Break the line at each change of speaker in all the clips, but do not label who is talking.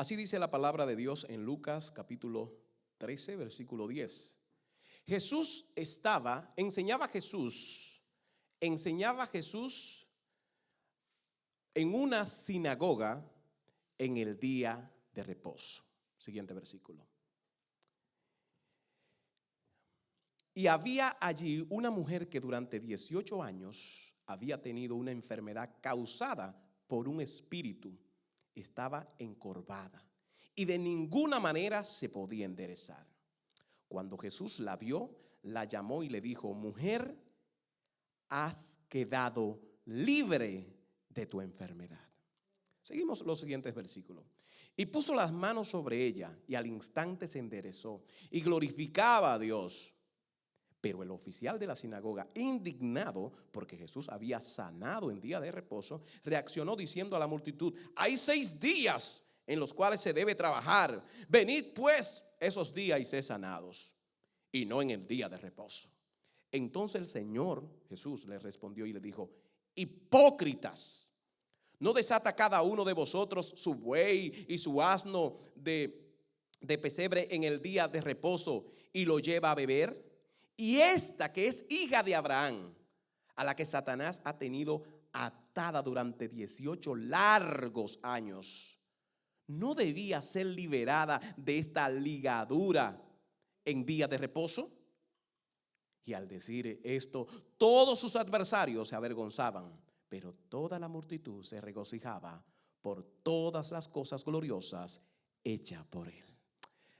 Así dice la palabra de Dios en Lucas capítulo 13, versículo 10. Enseñaba Jesús en una sinagoga en el día de reposo. Siguiente versículo. Y había allí una mujer que durante 18 años había tenido una enfermedad causada por un espíritu. Estaba encorvada y de ninguna manera se podía enderezar. Cuando Jesús la vio, la llamó y le dijo: mujer, has quedado libre de tu enfermedad. Seguimos los siguientes versículos. Y puso las manos sobre ella y al instante se enderezó y glorificaba a Dios. Pero el oficial de la sinagoga, indignado porque Jesús había sanado en día de reposo, reaccionó diciendo a la multitud: hay 6 días en los cuales se debe trabajar. Venid pues esos días y sed sanados, y no en el día de reposo. Entonces el Señor Jesús le respondió y le dijo: hipócritas, ¿no desata cada uno de vosotros su buey y su asno de pesebre en el día de reposo y lo lleva a beber? Y esta que es hija de Abraham, a la que Satanás ha tenido atada durante 18 largos años, ¿no debía ser liberada de esta ligadura en día de reposo? Y al decir esto, todos sus adversarios se avergonzaban, pero toda la multitud se regocijaba por todas las cosas gloriosas hechas por él.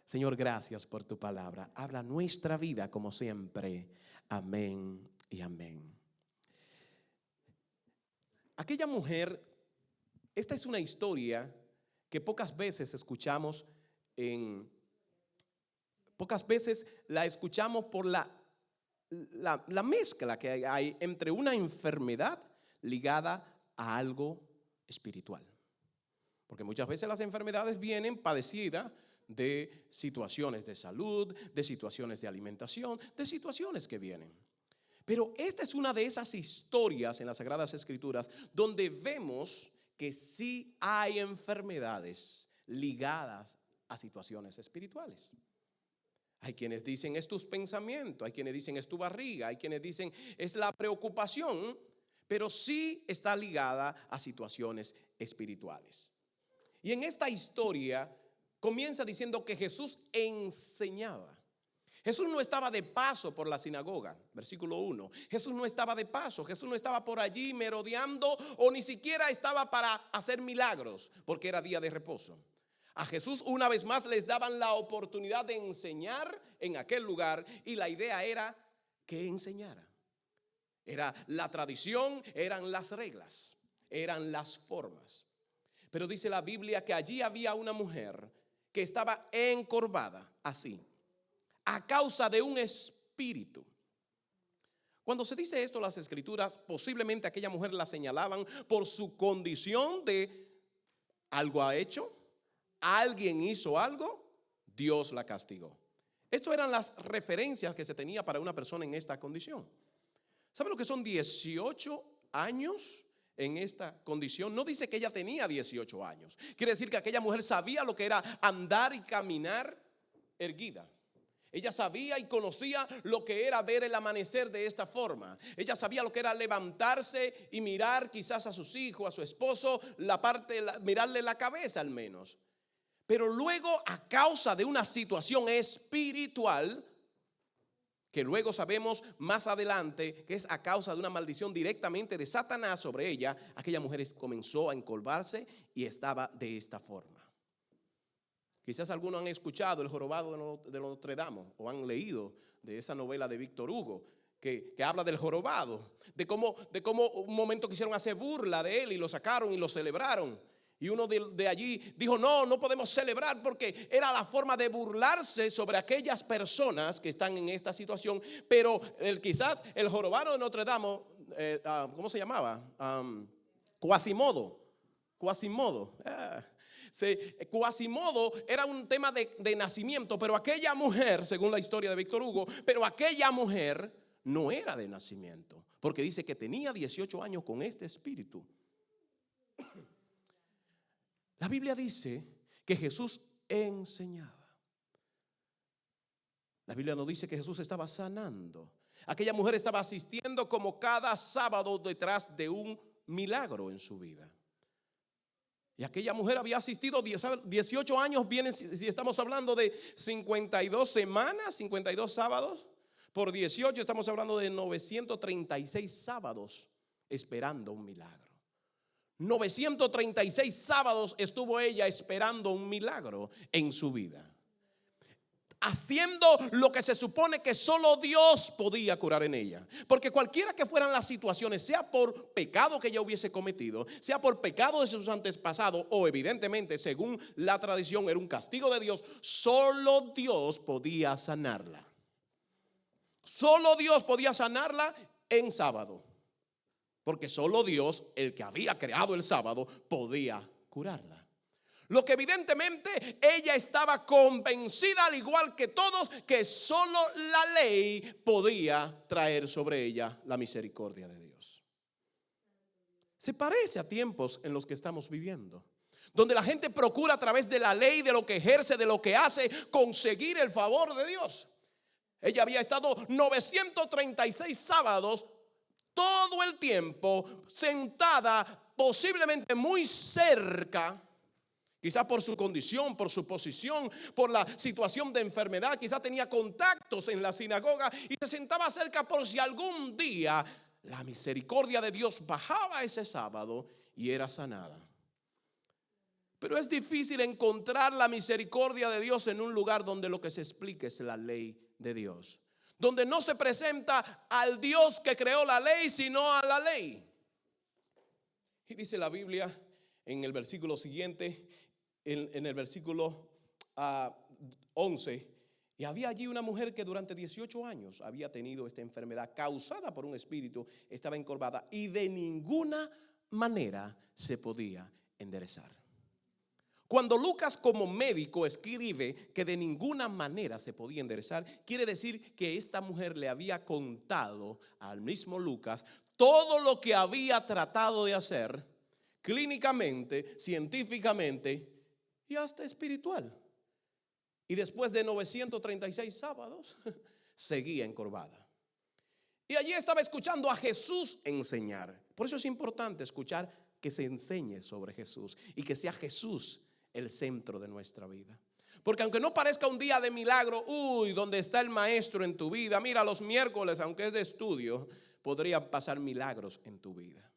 Señor, gracias por tu palabra. Habla nuestra vida como siempre. Amén y amén. Aquella mujer, esta es una historia que pocas veces escuchamos pocas veces la escuchamos por la mezcla que hay entre una enfermedad ligada a algo espiritual. Porque muchas veces las enfermedades vienen padecidas de situaciones de salud, de situaciones de alimentación, de situaciones que vienen. Pero esta es una de esas historias en las Sagradas Escrituras donde vemos que sí hay enfermedades ligadas a situaciones espirituales. Hay quienes dicen es tus pensamientos, hay quienes dicen es tu barriga, hay quienes dicen es la preocupación, pero sí está ligada a situaciones espirituales. Y en esta historia comienza diciendo que Jesús enseñaba. Jesús no estaba de paso por la sinagoga, versículo 1. Jesús no estaba de paso, Jesús no estaba por allí merodeando o ni siquiera estaba para hacer milagros porque era día de reposo. A Jesús una vez más les daban la oportunidad de enseñar en aquel lugar y la idea era que enseñara. Era la tradición, eran las reglas, eran las formas. Pero dice la Biblia que allí había una mujer que estaba encorvada así, a causa de un espíritu. Cuando se dice esto en las Escrituras, posiblemente aquella mujer la señalaban por su condición de algo ha hecho, alguien hizo algo, Dios la castigó. Estas eran las referencias que se tenía para una persona en esta condición. ¿Sabe lo que son 18 años en esta condición? No dice que ella tenía 18 años. Quiere decir que aquella mujer sabía lo que era andar y caminar erguida. Ella sabía y conocía lo que era ver el amanecer de esta forma. Ella sabía lo que era levantarse y mirar quizás a sus hijos, a su esposo, mirarle la cabeza al menos. Pero luego, a causa de una situación espiritual, que luego sabemos más adelante que es a causa de una maldición directamente de Satanás sobre ella, aquella mujer comenzó a encorvarse y estaba de esta forma. Quizás algunos han escuchado El jorobado de Notre Dame o han leído de esa novela de Víctor Hugo que habla del jorobado, de cómo un momento quisieron hacer burla de él y lo sacaron y lo celebraron. Y uno de allí dijo, no podemos celebrar porque era la forma de burlarse sobre aquellas personas que están en esta situación. Pero quizás el jorobado de Notre Dame, ¿cómo se llamaba? Quasimodo. Quasimodo era un tema de nacimiento, pero aquella mujer, según la historia de Víctor Hugo, pero aquella mujer no era de nacimiento, porque dice que tenía 18 años con este espíritu. La Biblia dice que Jesús enseñaba. La Biblia nos dice que Jesús estaba sanando. Aquella mujer estaba asistiendo como cada sábado detrás de un milagro en su vida. Y aquella mujer había asistido 18 años, vienen, si estamos hablando de 52 semanas, 52 sábados, por 18 estamos hablando de 936 sábados esperando un milagro. 936 sábados estuvo ella esperando un milagro en su vida, haciendo lo que se supone que solo Dios podía curar en ella. Porque cualquiera que fueran las situaciones, sea por pecado que ella hubiese cometido, sea por pecado de sus antepasados, o evidentemente según la tradición era un castigo de Dios, solo Dios podía sanarla. Solo Dios podía sanarla en sábado. Porque solo Dios, el que había creado el sábado, podía curarla. Lo que evidentemente ella estaba convencida, al igual que todos, que solo la ley podía traer sobre ella la misericordia de Dios. Se parece a tiempos en los que estamos viviendo, donde la gente procura a través de la ley, de lo que ejerce, de lo que hace, conseguir el favor de Dios. Ella había estado 936 sábados, todo el tiempo, sentada, posiblemente muy cerca, quizás por su condición, por su posición, por la situación de enfermedad. Quizás tenía contactos en la sinagoga y se sentaba cerca por si algún día la misericordia de Dios bajaba ese sábado y era sanada. Pero es difícil encontrar la misericordia de Dios en un lugar donde lo que se explica es la ley de Dios, donde no se presenta al Dios que creó la ley, sino a la ley. Y dice la Biblia en el versículo siguiente, en el versículo 11, y había allí una mujer que durante 18 años había tenido esta enfermedad causada por un espíritu, estaba encorvada y de ninguna manera se podía enderezar. Cuando Lucas como médico escribe que de ninguna manera se podía enderezar, quiere decir que esta mujer le había contado al mismo Lucas todo lo que había tratado de hacer clínicamente, científicamente y hasta espiritual. Y después de 936 sábados seguía encorvada. Y allí estaba escuchando a Jesús enseñar. Por eso es importante escuchar que se enseñe sobre Jesús y que sea Jesús el centro de nuestra vida. Porque aunque no parezca un día de milagro, donde está el maestro en tu vida, mira, los miércoles, aunque es de estudio, podrían pasar milagros en tu vida.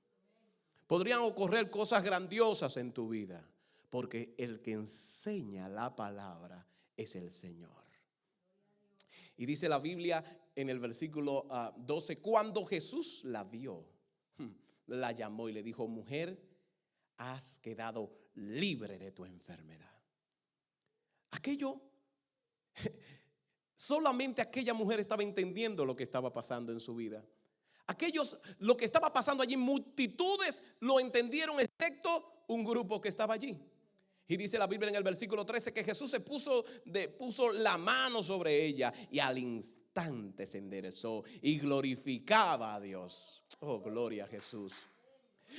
Podrían ocurrir cosas grandiosas en tu vida, porque el que enseña la palabra es el Señor. Y dice la Biblia en el versículo 12, cuando Jesús la vio, la llamó y le dijo: mujer, has quedado libre de tu enfermedad. Solamente aquella mujer estaba entendiendo lo que estaba pasando en su vida. Lo que estaba pasando allí, multitudes lo entendieron, excepto un grupo que estaba allí. Y dice la Biblia en el versículo 13 que Jesús se puso la mano sobre ella y al instante se enderezó y glorificaba a Dios. Oh, gloria a Jesús.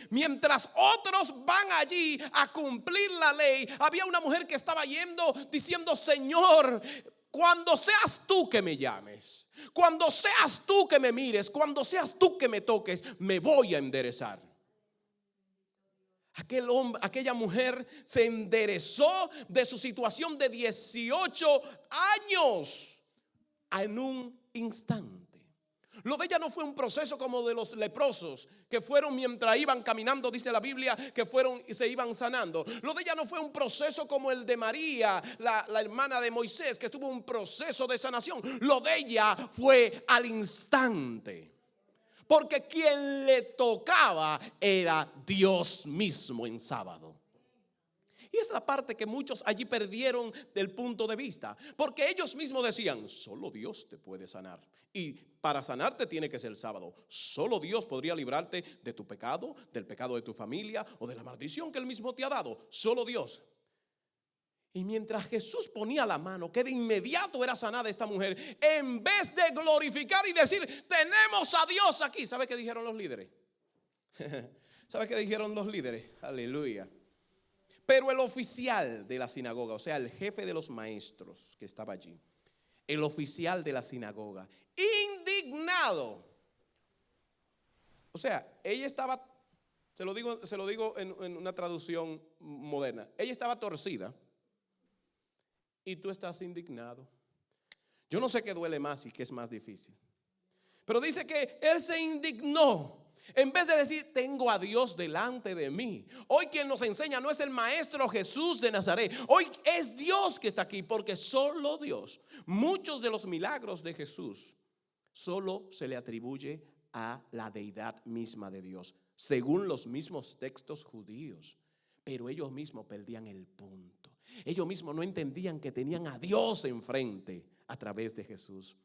Mientras otros van allí a cumplir la ley, había una mujer que estaba yendo diciendo: Señor, cuando seas tú que me llames, cuando seas tú que me mires, cuando seas tú que me toques, me voy a enderezar. Aquella mujer se enderezó de su situación de 18 años en un instante. Lo de ella no fue un proceso como de los leprosos que fueron mientras iban caminando, dice la Biblia, que fueron y se iban sanando. Lo de ella no fue un proceso como el de María, la hermana de Moisés, que tuvo un proceso de sanación. Lo de ella fue al instante, porque quien le tocaba era Dios mismo en sábado. Y es la parte que muchos allí perdieron del punto de vista, porque ellos mismos decían: solo Dios te puede sanar, y para sanarte tiene que ser el sábado. Solo Dios podría librarte de tu pecado, del pecado de tu familia o de la maldición que Él mismo te ha dado. Solo Dios. Y mientras Jesús ponía la mano, que de inmediato era sanada esta mujer, en vez de glorificar y decir: tenemos a Dios aquí. ¿Sabe qué dijeron los líderes? ¿Sabe qué dijeron los líderes? Aleluya. Pero el oficial de la sinagoga, o sea, el jefe de los maestros que estaba allí, el oficial de la sinagoga, indignado. O sea, ella estaba, se lo digo en una traducción moderna, ella estaba torcida y tú estás indignado. Yo no sé qué duele más y qué es más difícil. Pero dice que él se indignó. En vez de decir, tengo a Dios delante de mí. Hoy quien nos enseña no es el maestro Jesús de Nazaret. Hoy es Dios que está aquí, porque solo Dios. Muchos de los milagros de Jesús solo se le atribuye a la deidad misma de Dios, según los mismos textos judíos. Pero ellos mismos perdían el punto. Ellos mismos no entendían que tenían a Dios enfrente a través de Jesús.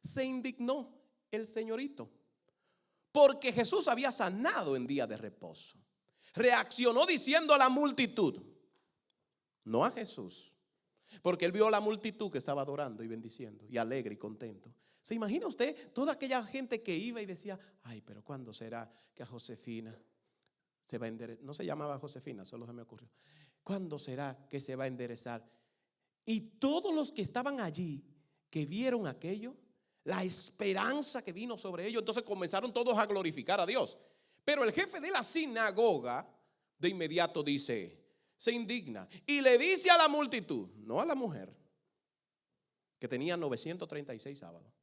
Se indignó el señorito porque Jesús había sanado en día de reposo. Reaccionó diciendo a la multitud, no a Jesús, porque él vio a la multitud que estaba adorando y bendiciendo y alegre y contento. ¿Se imagina usted toda aquella gente que iba y decía, ay, pero ¿cuándo será que a Josefina se va a enderezar? No se llamaba Josefina, solo se me ocurrió. ¿Cuándo será que se va a enderezar? Y todos los que estaban allí, que vieron aquello, la esperanza que vino sobre ellos, entonces comenzaron todos a glorificar a Dios. Pero el jefe de la sinagoga de inmediato dice, se indigna y le dice a la multitud, no a la mujer, que tenía 936 sábados,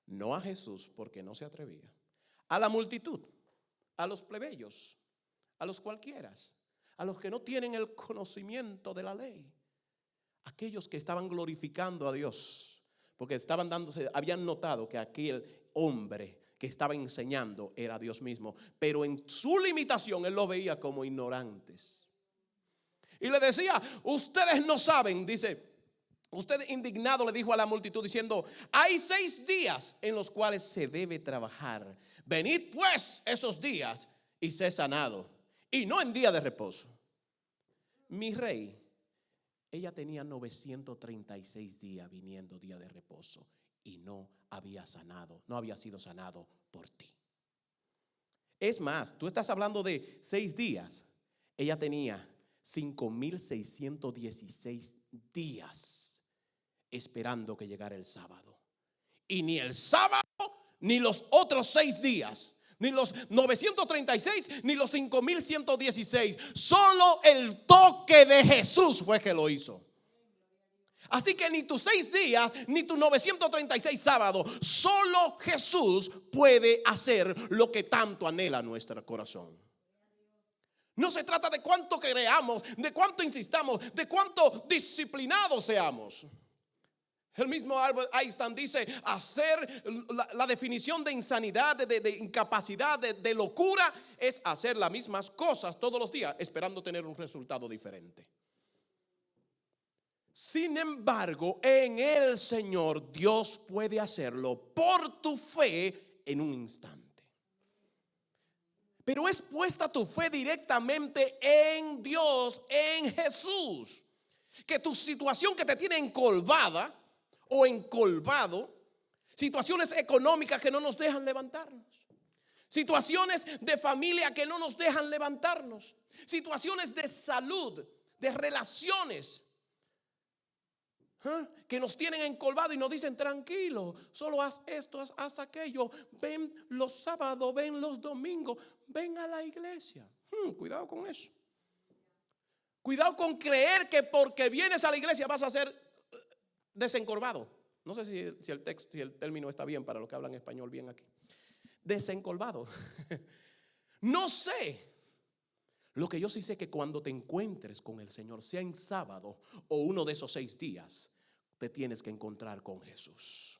no a Jesús porque no se atrevía, a la multitud, a los plebeyos, a los cualquieras, a los que no tienen el conocimiento de la ley, aquellos que estaban glorificando a Dios. Porque habían notado que aquel hombre que estaba enseñando era Dios mismo. Pero en su limitación él lo veía como ignorantes. Y le decía, ustedes no saben, dice, usted indignado le dijo a la multitud diciendo, hay 6 días en los cuales se debe trabajar. Venid pues esos días y sé sanado. Y no en día de reposo. Mi rey, ella tenía 936 días viniendo día de reposo y no había sido sanado por ti. Es más, tú estás hablando de 6 días. Ella tenía 5,616 días esperando que llegara el sábado. Y ni el sábado, ni los otros 6 días, ni los 936, ni los 5,116. Solo el toque de Jesús fue que lo hizo. Así que ni tus 6 días, ni tus 936 sábados, solo Jesús puede hacer lo que tanto anhela nuestro corazón. No se trata de cuánto creamos, de cuánto insistamos, de cuánto disciplinados seamos. El mismo Albert Einstein dice, hacer la definición de insanidad, de incapacidad, de locura, es hacer las mismas cosas todos los días esperando tener un resultado diferente. Sin embargo, en el Señor Dios puede hacerlo por tu fe en un instante. Pero es puesta tu fe directamente en Dios, en Jesús. Que tu situación que te tiene encolvada o encolvado, situaciones económicas que no nos dejan levantarnos, situaciones de familia que no nos dejan levantarnos, situaciones de salud, de relaciones que nos tienen encolvado y nos dicen tranquilo, solo haz esto, haz aquello, ven los sábados, ven los domingos, ven a la iglesia. Cuidado con eso. Cuidado con creer que porque vienes a la iglesia vas a ser desencorvado. No sé si el término está bien para los que hablan español bien aquí. Desencorvado. No sé. Lo que yo sí sé es que cuando te encuentres con el Señor, sea en sábado o uno de esos 6 días, te tienes que encontrar con Jesús.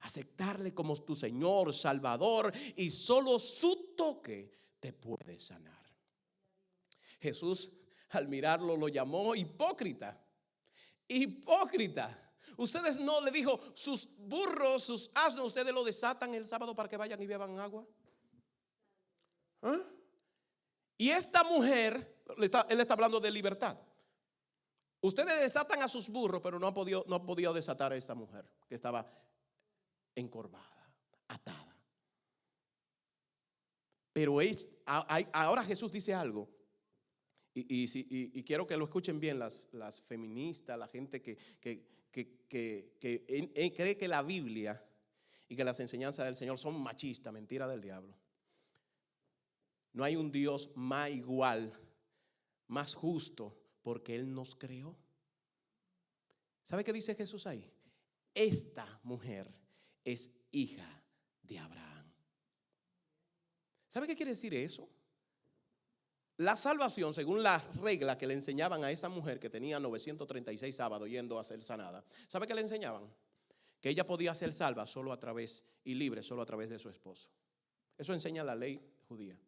Aceptarle como tu Señor, Salvador, y solo su toque te puede sanar. Jesús al mirarlo lo llamó hipócrita. Hipócrita. Ustedes no, le dijo, sus burros, sus asnos, ustedes lo desatan el sábado para que vayan y beban agua. Y esta mujer, él está hablando de libertad. Ustedes desatan a sus burros, pero no ha podido desatar a esta mujer que estaba encorvada, atada. Pero ahora Jesús dice algo Y quiero que lo escuchen bien las feministas, la gente que cree que la Biblia y que las enseñanzas del Señor son machistas, mentira del diablo. No hay un Dios más igual, más justo, porque Él nos creó. ¿Sabe qué dice Jesús ahí? Esta mujer es hija de Abraham. ¿Sabe qué quiere decir eso? La salvación, según la regla que le enseñaban a esa mujer que tenía 936 sábados yendo a ser sanada, ¿sabe qué le enseñaban? Que ella podía ser salva solo a través y libre solo a través de su esposo. Eso enseña la ley judía.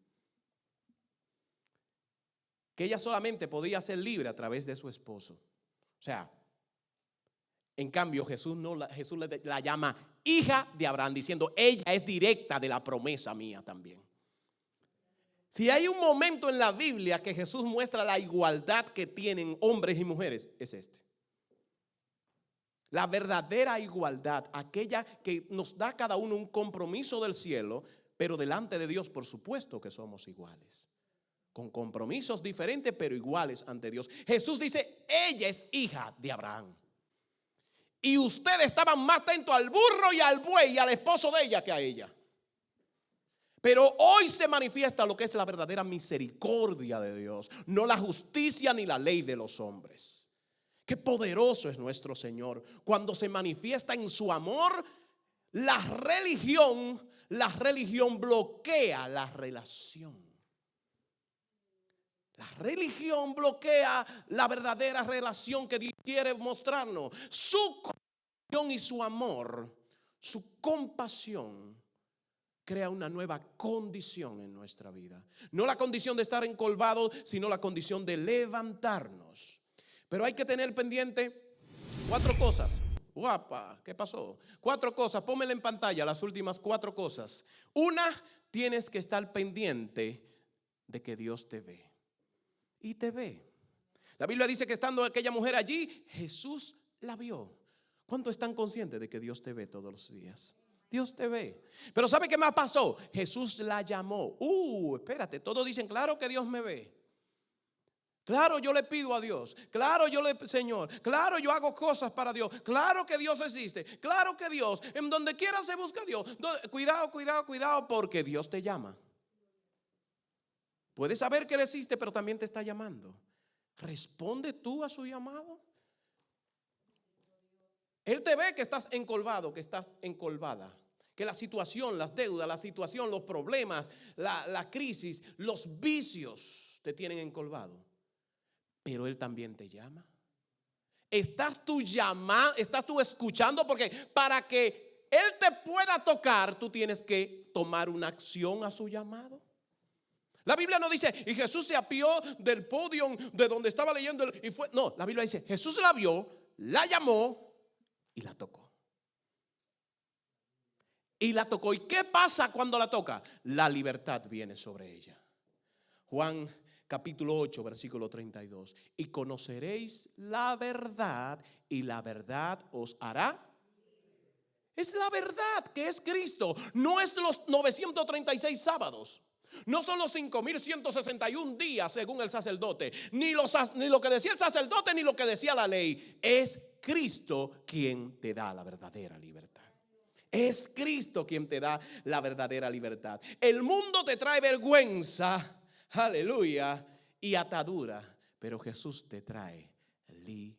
Que ella solamente podía ser libre a través de su esposo. O sea, en cambio Jesús la llama hija de Abraham, diciendo ella es directa de la promesa mía también. Si hay un momento en la Biblia que Jesús muestra la igualdad que tienen hombres y mujeres, es este. La verdadera igualdad, aquella que nos da a cada uno un compromiso del cielo, pero delante de Dios, por supuesto que somos iguales. Con compromisos diferentes, pero iguales ante Dios. Jesús dice, ella es hija de Abraham. Y ustedes estaban más atentos al burro y al buey y al esposo de ella que a ella. Pero hoy se manifiesta lo que es la verdadera misericordia de Dios, no la justicia ni la ley de los hombres. Qué poderoso es nuestro Señor cuando se manifiesta en su amor. La religión bloquea la relación. La religión bloquea la verdadera relación que Dios quiere mostrarnos. Su compasión y su amor, su compasión crea una nueva condición en nuestra vida. No la condición de estar encolvados, sino la condición de levantarnos. Pero hay que tener pendiente 4 cosas. Guapa, ¿qué pasó? 4 cosas, pónmela en pantalla, las últimas 4 cosas. Una, tienes que estar pendiente de que Dios te ve. Y te ve. La Biblia dice que estando aquella mujer allí, Jesús la vio. ¿Cuántos están conscientes de que Dios te ve todos los días? Dios te ve. Pero ¿sabe qué más pasó? Jesús la llamó. Espérate, todos dicen, claro que Dios me ve. Claro, yo le pido a Dios. Claro, Señor. Claro, yo hago cosas para Dios. Claro que Dios existe. Claro que Dios, en donde quiera se busca a Dios. Cuidado, porque Dios te llama. Puedes saber que Él existe, pero también te está llamando. ¿Responde tú a su llamado? Él te ve que estás encolvado, que estás encolvada. Que la situación, las deudas, la situación, los problemas, la crisis, los vicios te tienen encolvado. Pero Él también te llama. ¿Estás tú escuchando? Porque para que Él te pueda tocar, tú tienes que tomar una acción a su llamado. La Biblia no dice, y Jesús se apió del podio de donde estaba leyendo y fue. No, la Biblia dice, Jesús la vio, la llamó y la tocó. Y la tocó. ¿Y qué pasa cuando la toca? La libertad viene sobre ella. Juan capítulo 8, versículo 32. Y conoceréis la verdad, y la verdad os hará. Es la verdad que es Cristo. No es los 936 sábados. No son los 5161 días según el sacerdote. Ni lo que decía el sacerdote, ni lo que decía la ley. Es Cristo quien te da la verdadera libertad. Es Cristo quien te da la verdadera libertad. El mundo te trae vergüenza, aleluya, y atadura, pero Jesús te trae libertad.